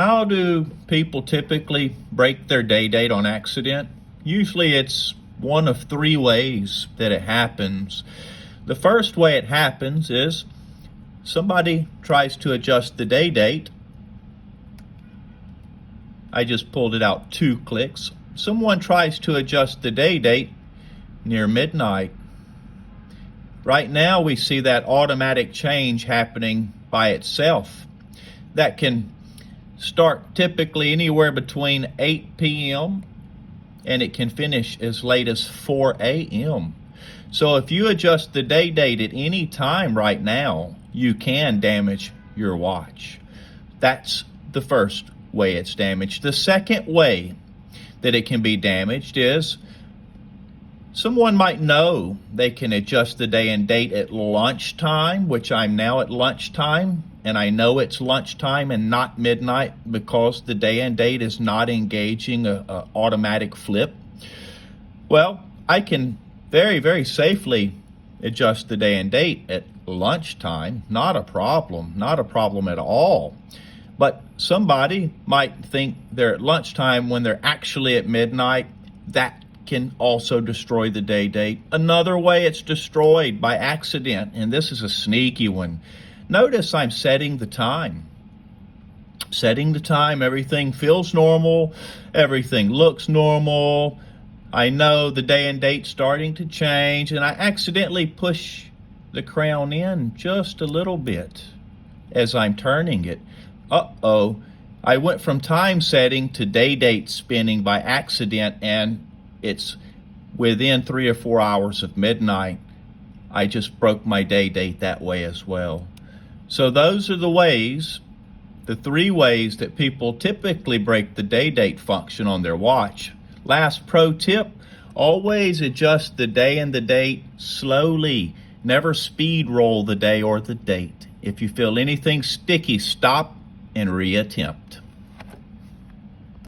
How do people typically break their day date on accident? Usually it's one of three ways that it happens. The first way it happens is somebody tries to adjust the day date. I just pulled it out 2 clicks. Someone tries to adjust the day date near midnight. Right now we see that automatic change happening by itself. That can start typically anywhere between 8 p.m. and it can finish as late as 4 a.m. So if you adjust the day date at any time right now, you can damage your watch. That's the first way it's damaged. The second way that it can be damaged is someone might know they can adjust the day and date at lunchtime, which I'm now at lunchtime, and I know it's lunchtime and not midnight because the day and date is not engaging a automatic flip. Well, I can very safely adjust the day and date at lunchtime. Not a problem at all. But somebody might think they're at lunchtime when they're actually at midnight. That can also destroy the day date. Another way it's destroyed by accident, and this is a sneaky one. Notice I'm setting the time. Setting the time, everything feels normal, everything looks normal. I know the day and date starting to change, and I accidentally push the crown in just a little bit as I'm turning it. Uh-oh, I went from time setting to day date spinning by accident, and it's within 3 or 4 hours of midnight. I just broke my day date that way as well. So those are the ways, the 3 ways that people typically break the day date function on their watch. Last pro tip, always adjust the day and the date slowly. Never speed roll the day or the date. If you feel anything sticky, stop and reattempt.